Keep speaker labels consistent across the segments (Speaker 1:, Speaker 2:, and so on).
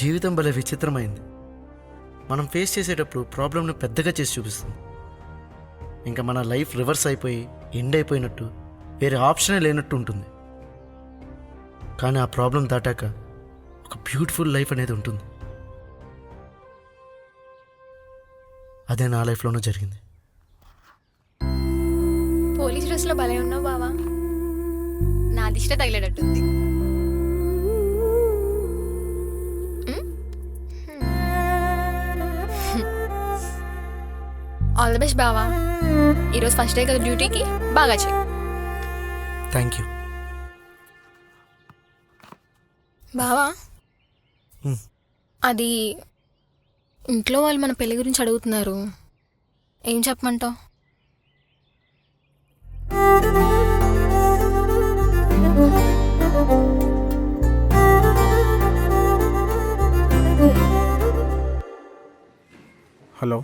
Speaker 1: జీవితం భలే విచిత్రమైంది. మనం ఫేస్ చేసేటప్పుడు ప్రాబ్లంను పెద్దగా చేసి చూపిస్తుంది. ఇంకా మన లైఫ్ రివర్స్ అయిపోయి ఎండ్ అయిపోయినట్టు, వేరే ఆప్షనే లేనట్టు ఉంటుంది. కానీ ఆ ప్రాబ్లం దాటాక ఒక బ్యూటిఫుల్ లైఫ్ అనేది ఉంటుంది. అదే నా లైఫ్లోనూ జరిగింది.
Speaker 2: పోలీస్ డ్రెస్లో భలే ఉన్నావు బావా. నా దిష్ట తగిలేటట్టుంది. ఆల్ ది బెస్ట్ బావా. ఈరోజు ఫస్ట్ డే కదా డ్యూటీకి, బాగా చెయ్యి.
Speaker 1: థ్యాంక్ యూ
Speaker 2: బావా. అది ఇంట్లో వాళ్ళు మన పెళ్లి గురించి అడుగుతున్నారు, ఏం చెప్పమంటావు?
Speaker 3: హలో,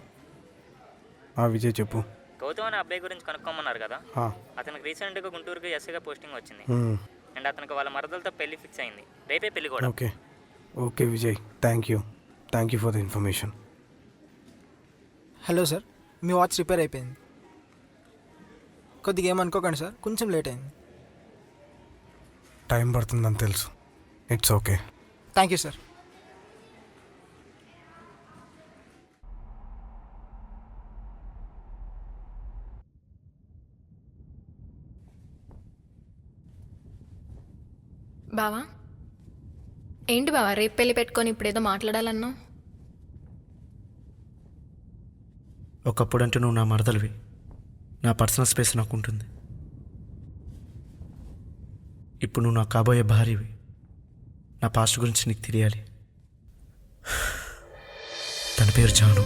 Speaker 3: విజయ్ చెప్పు.
Speaker 4: గౌతమ్ అనే అబ్బాయి గురించి కనుక్కోమన్నారు కదా. అతనికి రీసెంట్గా గుంటూరుకి ఎస్ఐగా పోస్టింగ్ వచ్చింది. అండ్ అతనికి వాళ్ళ మరదలతో పెళ్లి ఫిక్స్ అయింది. రేపే పెళ్లి కూడా.
Speaker 3: Okay okay Vijay, thank you for the information.
Speaker 5: Hello sir, me watch repair అయిపోయింది. కొద్దిగా ఏమనుకోకండి సార్, కొంచెం లేట్ అయింది.
Speaker 3: టైం పడుతుందని తెలుసు, it's okay.
Speaker 5: Thank you sir.
Speaker 2: బావా ఏంటి బావా, రేపు పెళ్లి పెట్టుకొని ఇప్పుడేదో మాట్లాడాలన్నావు?
Speaker 1: ఒకప్పుడంటే నువ్వు నా మరదలివి, నా పర్సనల్ స్పేస్ నాకు ఉంటుంది. ఇప్పుడు నువ్వు నా కాబోయే భార్యవి, నా పాస్ట్ గురించి నీకు తెలియాలి. తన పేరు జాను.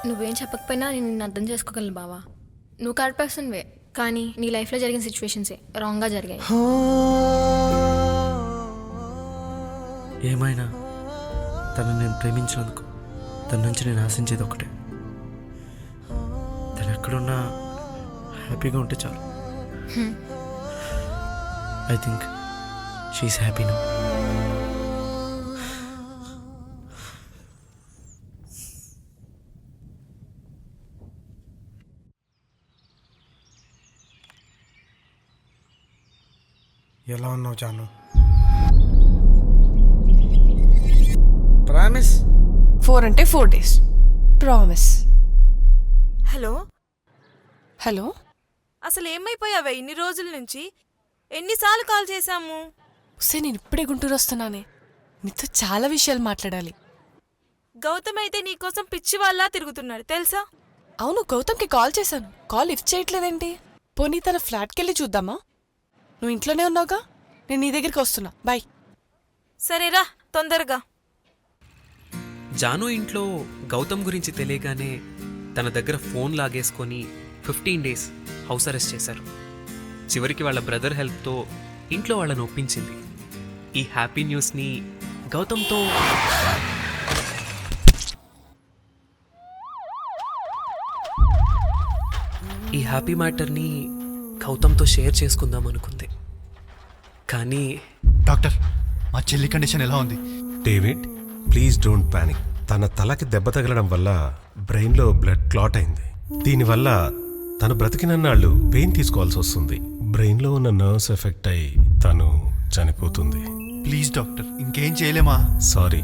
Speaker 2: నువ్వేం చెప్పకపోయినా నేను నిన్ను అర్థం చేసుకోగలను బావా. నువ్వు కరెక్ట్ పర్సన్వే, కానీ నీ లైఫ్లో జరిగిన సిచ్యువేషన్సే రాంగ్గా జరిగాయి.
Speaker 1: ఏమైనా తనని నేను ప్రేమించినందుకు తన నుంచి నేను ఆశించేది ఒకటే, తను ఎక్కడున్నా హ్యాపీగా ఉంటే చాలు. I think she's happy now.
Speaker 3: ఎలా ఉన్నావు జాను?
Speaker 1: ప్రామిస్
Speaker 6: 4 అంటే 4 days ప్రామిస్.
Speaker 7: హలో
Speaker 6: హలో,
Speaker 7: అసలు ఏమైపోయావే ఇన్ని రోజుల నుంచి? ఎన్నిసార్లు కాల్ చేశాము?
Speaker 6: నేను ఇప్పుడే గుంటూరు వస్తున్నానే, నీతో చాలా విషయాలు మాట్లాడాలి.
Speaker 7: గౌతమ్ అయితే నీకోసం పిచ్చి వాళ్ళ తిరుగుతున్నాడు తెలుసా?
Speaker 6: అవును, గౌతమ్కి కాల్ చేశాను, కాల్ లిఫ్ట్ చేయట్లేదేంటి? పోనీ తన ఫ్లాట్కి వెళ్ళి చూద్దామా? నువ్వు ఇంట్లోనే ఉన్నావుగా, నేను నీ దగ్గరికి వస్తున్నా. బాయ్.
Speaker 7: సరేరా, తొందరగా.
Speaker 8: జాను ఇంట్లో గౌతమ్ గురించి తెలియగానే తన దగ్గర ఫోన్ లాగేసుకొని 15 days హౌస్ అరెస్ట్ చేశారు. చివరికి వాళ్ళ బ్రదర్ హెల్ప్తో ఇంట్లో వాళ్ళని ఒప్పించింది. ఈ హ్యాపీ న్యూస్ని గౌతమ్తో ఈ హ్యాపీ మ్యాటర్ని గౌతమ్తో షేర్ చేసుకుందాం అనుకుంది. కానీ
Speaker 9: డాక్టర్, మా చెల్లి కండిషన్ ఎలా ఉంది?
Speaker 10: David, please don't panic. తన తలకి దెబ్బ తగలడం వల్ల బ్రెయిన్లో బ్లడ్ క్లాట్ అయింది. దీనివల్ల తను బ్రతికినన్నాళ్ళు పెయిన్ తీసుకోవాల్సి వస్తుంది. బ్రెయిన్లో ఉన్న నర్వ్స్ ఎఫెక్ట్ అయి తను చనిపోతుంది.
Speaker 9: ప్లీజ్ డాక్టర్, ఇంకేం చేయలేమా?
Speaker 10: సారీ,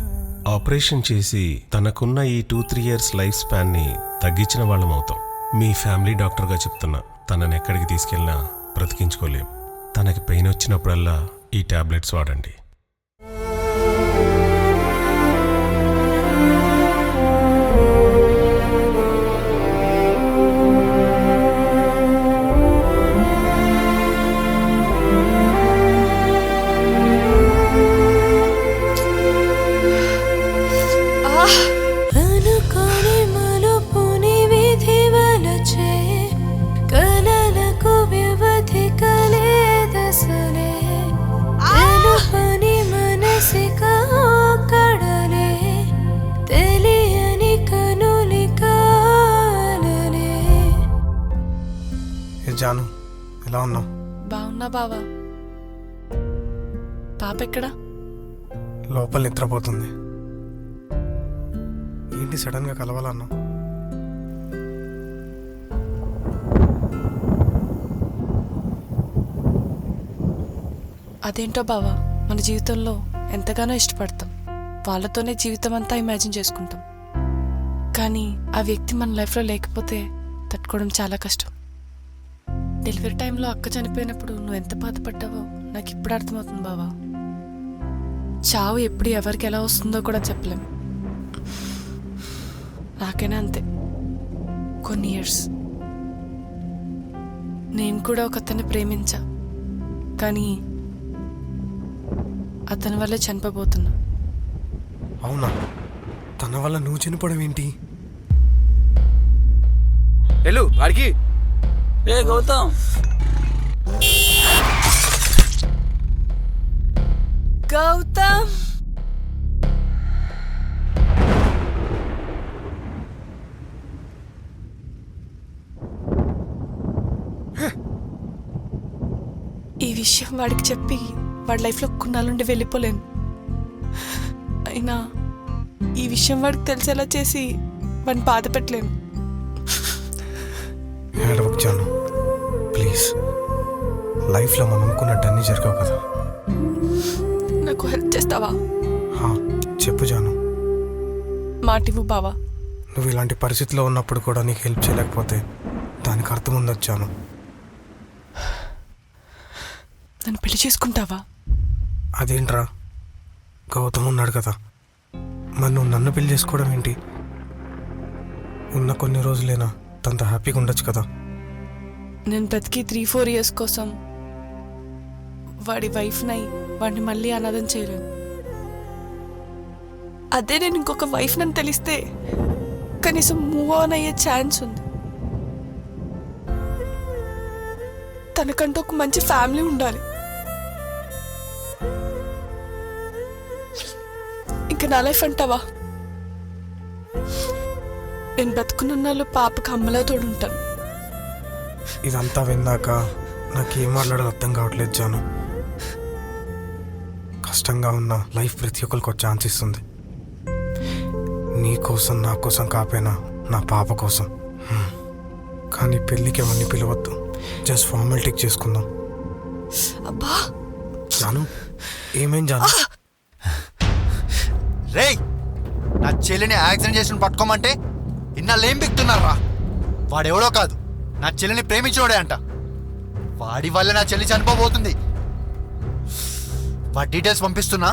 Speaker 10: ఆపరేషన్ చేసి తనకున్న ఈ 2-3 years లైఫ్ స్పాన్ని తగ్గించిన వాళ్ళం అవుతాం. మీ ఫ్యామిలీ డాక్టర్గా చెప్తున్నా, తనని ఎక్కడికి తీసుకెళ్ళినా బ్రతికించుకోలేం. తనకి పెయిన్ వచ్చినప్పుడల్లా ఈ టాబ్లెట్స్ వాడండి.
Speaker 11: అనుకోని మలుపునివి
Speaker 3: జాను, ఎలా ఉన్నావు?
Speaker 6: బాగున్నా బావా. పాప ఎక్కడా?
Speaker 3: లోపల నిద్రపోతుంది. ఏంటి సడన్గా కలవాలన్నావు?
Speaker 6: అదేంటో బావా, మన జీవితంలో ఎంతగానో ఇష్టపడతాం, వాళ్ళతోనే జీవితం అంతా ఇమాజిన్ చేసుకుంటాం. కానీ ఆ వ్యక్తి మన లైఫ్లో లేకపోతే తట్టుకోవడం చాలా కష్టం. డెలివరీ టైంలో అక్క చనిపోయినప్పుడు నువ్వు ఎంత బాధపడ్డావో నాకు ఇప్పుడు అర్థమవుతుంది బావా. చావు ఎప్పుడు ఎవరికి ఎలా వస్తుందో కూడా చెప్పలేం. నాకైనా అంతే. కొన్ని ఇయర్స్ నేను కూడా ఒక అతన్ని ప్రేమించా, కానీ అతని వల్లే చనిపోబోతున్నా.
Speaker 3: అవునా? తన వల్ల నువ్వు చనిపోవడం ఏంటి?
Speaker 5: వెళ్ళు వాడికి. ఏ గౌతమ్,
Speaker 6: గౌతమ్, ఈ విషయం వాడికి చెప్పి వాడి లైఫ్లో కొన్నాళ్ళుండి వెళ్ళిపోలేను. అయినా ఈ విషయం వాడికి తెలిసేలా చేసి వాడిని బాధ పెట్టలేను.
Speaker 3: ఏడవకు జాను, ప్లీజ్. లైఫ్లో మనం అనుకున్నట్టు అన్నీ జరగవు కదా.
Speaker 6: నాకు హెల్ప్ చేస్తావా?
Speaker 3: హా, చెప్పు జాను.
Speaker 6: మాటివ్వు బావా.
Speaker 3: నువ్వు ఇలాంటి పరిస్థితిలో ఉన్నప్పుడు కూడా నీకు హెల్ప్ చేయలేకపోతే దానికి అర్థం ఉండొచ్చాను.
Speaker 6: నన్ను పెళ్లి చేసుకుంటావా?
Speaker 3: అదేంట్రా, గౌతమ్ ఉన్నాడు కదా, మరి నువ్వు నన్ను పెళ్లి చేసుకోవడం ఏంటి? ఉన్న కొన్ని రోజులైనా తనతో హ్యాపీగా ఉండొచ్చు కదా.
Speaker 6: నేను బ్రతికి 3-4 years కోసం వాడి వైఫ్నై వాడిని మళ్ళీ అనాథం చేయలేను. అదే నేను ఇంకొక వైఫ్ నన్ను తెలిస్తే కనీసం మూవ్ ఆన్ అయ్యే ఛాన్స్ ఉంది. తనకంటూ ఒక మంచి ఫ్యామిలీ ఉండాలి. ఇంకా నా లైఫ్ అంటావా? నేను బతుకున్నాళ్ళు పాపకు అమ్మలా తోడుంటాను.
Speaker 3: ఇదంతా విన్నాక నాకేం మాట్లాడాలో అర్థం కావట్లేదు జాను. కష్టంగా ఉన్న లైఫ్ ప్రతి ఒక్కరికి ఒక ఛాన్స్ ఇస్తుంది. నీ కోసం, నా కోసం కాపోయినా నా పాప కోసం. కానీ పెళ్ళికి అవన్నీ పిలవద్దు, జస్ట్ ఫార్మాలిటీకి చేసుకుందాం.
Speaker 6: అబ్బా
Speaker 3: జాను, ఏమేం జాను?
Speaker 9: రేయ్, నా చెల్లిని యాక్సిడెంట్ చేసిన పట్టుకోమంటే ఇన్నాళ్ళు ఏం బిక్తున్నారా? వాడెవడో కాదు, నా చెల్లిని ప్రేమించినోడే అంట. వాడి వల్ల నా చెల్లి చనిపోబోతుంది. వాడి డీటెయిల్స్ పంపిస్తున్నా.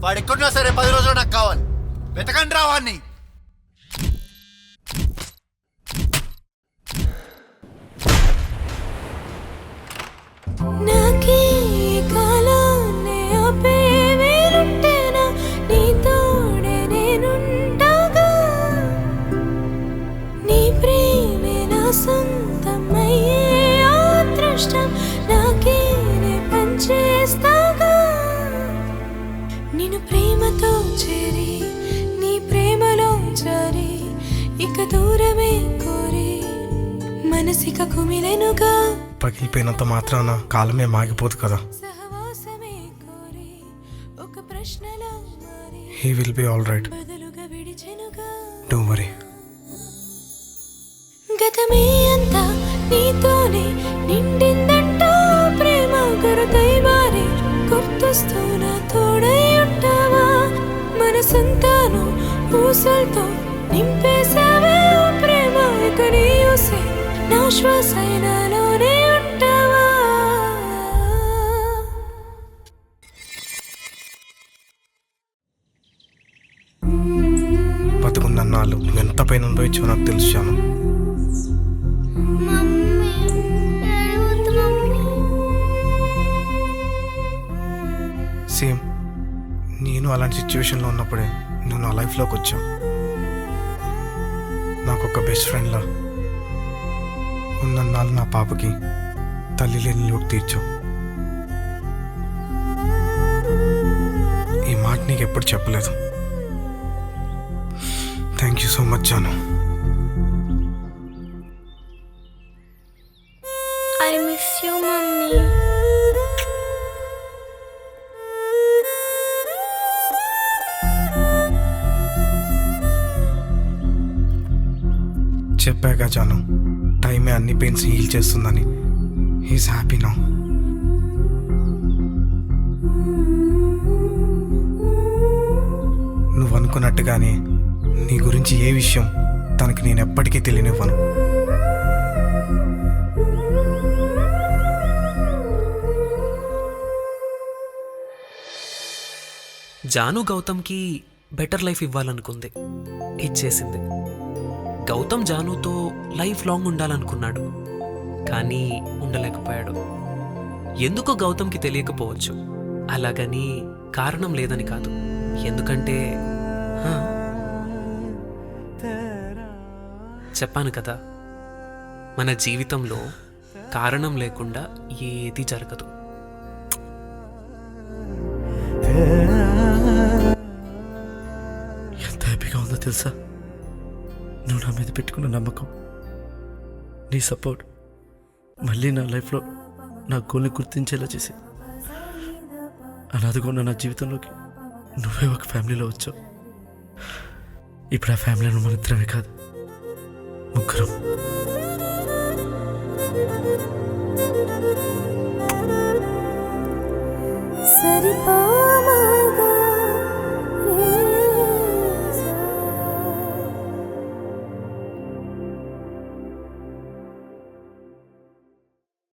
Speaker 9: వాడు ఎక్కడున్నా సరే 10 రోజులు నాకు కావాలి. వెతకండి రా వాడిని.
Speaker 2: నిన్ను ప్రేమతో చేరి నీ ప్రేమలో జారి ఇక దూరమే కోరి మనసిక కుమిలెనుగా.
Speaker 3: పగిలిపోయినంత మాత్రాన కాలమే మాగిపోదు కదా.
Speaker 2: సహవాసమే కోరి ఒక ప్రశ్నలో మారి
Speaker 3: he will be all right,
Speaker 2: బదులుగా విడిచెనుగా.
Speaker 3: Don't worry.
Speaker 2: గతమే అంతా నీతోనే నిండిందంటా ప్రేమ గురుతై మారి గుర్తొస్తూ నా తోడై ఉంటావా? మనసంతాను ఊసలతో నింపేసావే ఓ ప్రేమ, ఇక నీ ఊసే నా శ్వాసైనాలోనే ఉంటావా?
Speaker 3: బతుకున్నన్నాళ్ళు నువ్వు ఎంత పైన అనుభవించావో నాకు తెలుసు జాను. సేమ్, నేను అలాంటి సిచ్యువేషన్లో ఉన్నప్పుడే నువ్వు నా లైఫ్లోకి వచ్చావు. నాకు ఒక బెస్ట్ ఫ్రెండ్లా ఉన్నన్నాళ్ళు నా పాపకి తల్లి లేని లోటు తీర్చావు. ఈ మాట నీకు ఎప్పుడు చెప్పలేదు. Thank you so much Jaanu. చెప్పాక జాను, టైమే అన్ని పెయిన్స్ హీల్ చేస్తుందని. He's happy now. నువ్వు అనుకున్నట్టుగానే నీ గురించి ఏ విషయం తనకి నేను ఎప్పటికీ తెలియనివ్వను.
Speaker 8: జాను గౌతమ్కి బెటర్ లైఫ్ ఇవ్వాలనుకుంది, ఇచ్చేసింది. గౌతమ్ జానుతో లైఫ్ లాంగ్ ఉండాలనుకున్నాడు, కానీ ఉండలేకపోయాడు. ఎందుకో గౌతమ్కి తెలియకపోవచ్చు. అలాగని కారణం లేదని కాదు, ఎందుకంటే చెప్పాను కదా, మన జీవితంలో కారణం లేకుండా ఏది జరగదు.
Speaker 1: ఎంత హ్యాపీగా ఉందో తెలుసా? నువ్వు నా మీద పెట్టుకున్న నమ్మకం, నీ సపోర్ట్ మళ్ళీ నా లైఫ్లో నా గోల్ని గుర్తించేలా చేసి అనాథగా ఉన్న నా జీవితంలోకి నువ్వే ఒక ఫ్యామిలీలో వచ్చావు. ఇప్పుడు ఆ ఫ్యామిలీలో మన ఇద్దరమే కాదు, ముగ్గురం.